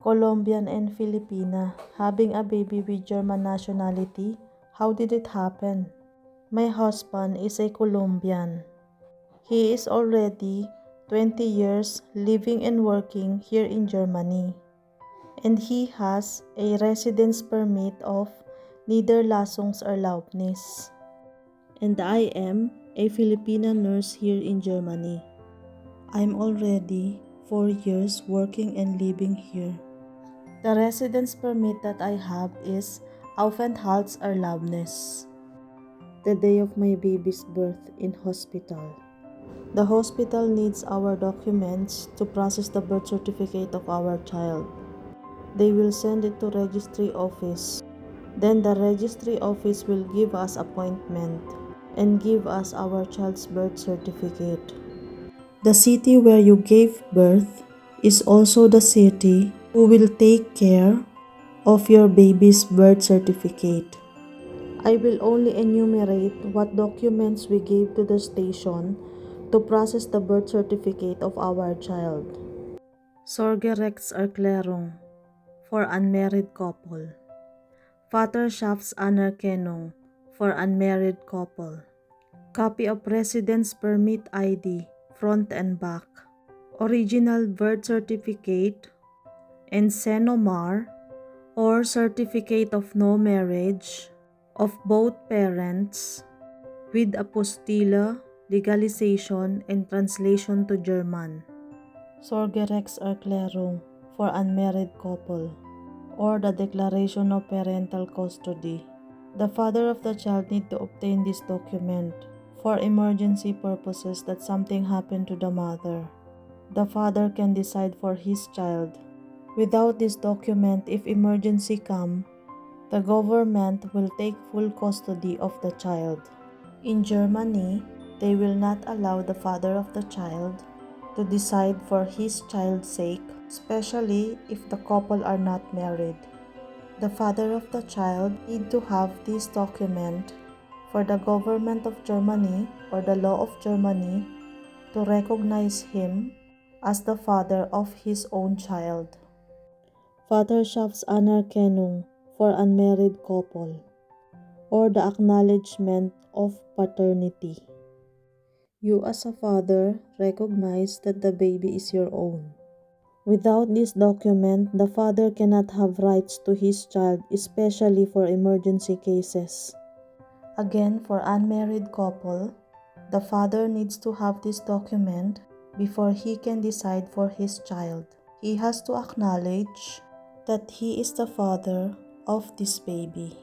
Colombian and Filipina, having a baby with German nationality. How did it happen? My husband is a Colombian. He is already 20 years living and working here in Germany, and he has a residence permit of Niederlassungserlaubnis. And I am a Filipina nurse here in Germany. I'm already 4 years working and living here. The residence permit that I have is Aufenthaltserlaubnis. The day of my baby's birth in hospital. The hospital needs our documents to process the birth certificate of our child. They will send it to registry office. Then the registry office will give us appointment and give us our child's birth certificate. The city where you gave birth is also the city who will take care of your baby's birth certificate. I will only enumerate what documents we gave to the station to process the birth certificate of our child. Sorgerechtserklärung for unmarried couple. Vaterschaftsanerkennung for unmarried couple. Copy of residence permit ID, front and back. Original birth certificate and Senomar or certificate of no marriage of both parents with apostille, legalization, and translation to German. Sorgerechtserklärung for unmarried couple or the declaration of parental custody. The father of the child need to obtain this document for emergency purposes that something happened to the mother. The father can decide for his child. Without this document, if emergency come, the government will take full custody of the child. In Germany, they will not allow the father of the child to decide for his child's sake, especially if the couple are not married. The father of the child need to have this document for the government of Germany or the law of Germany to recognize him as the father of his own child. Vaterschaftsanerkennung for unmarried couple or the acknowledgement of paternity. You as a father recognize that the baby is your own. Without this document, the father cannot have rights to his child, especially for emergency cases. Again, for unmarried couple, the father needs to have this document before he can decide for his child. He has to acknowledge that he is the father of this baby.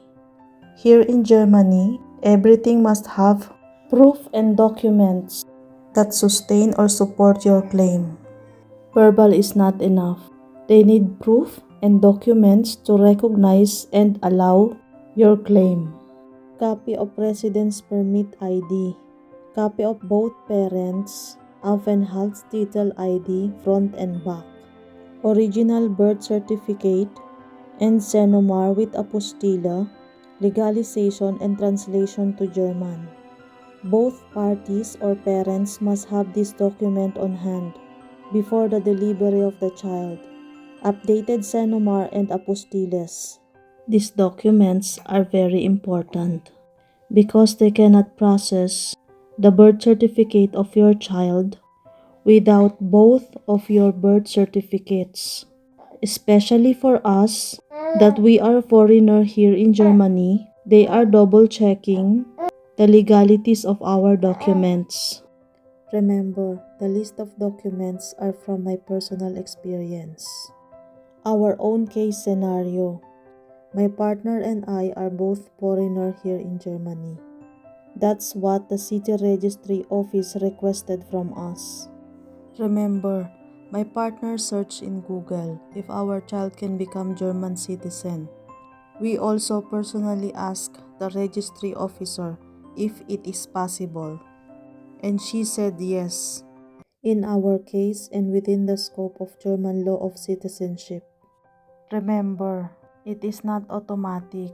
Here in Germany, everything must have proof and documents that sustain or support your claim. Verbal is not enough. They need proof and documents to recognize and allow your claim. Copy of residence permit ID. Copy of both parents' Aufenthaltstitel ID, front and back. Original birth certificate and Senomar with apostille, legalization and translation to German. Both parties or parents must have this document on hand before the delivery of the child. Updated Senomar and apostilles. These documents are very important because they cannot process the birth certificate of your child without both of your birth certificates. Especially for us that we are foreigner here in Germany, they are double checking the legalities of our documents. Remember, the list of documents are from my personal experience. Our own case scenario. My partner and I are both foreigner here in Germany. That's what the city registry office requested from us. Remember, my partner searched in Google if our child can become German citizen. We also personally asked the registry officer if it is possible, and she said yes, in our case and within the scope of German law of citizenship. Remember, it is not automatic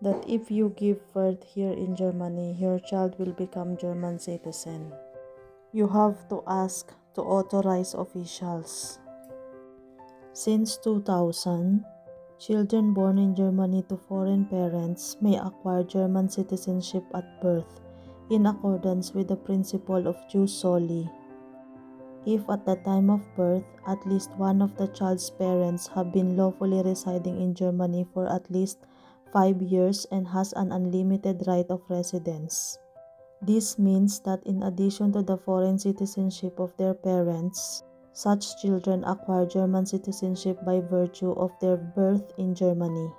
that if you give birth here in Germany, your child will become German citizen. You have to ask to authorized officials. Since 2000, children born in Germany to foreign parents may acquire German citizenship at birth in accordance with the principle of jus soli. If at the time of birth, at least one of the child's parents have been lawfully residing in Germany for at least 5 years and has an unlimited right of residence. This means that in addition to the foreign citizenship of their parents, such children acquire German citizenship by virtue of their birth in Germany.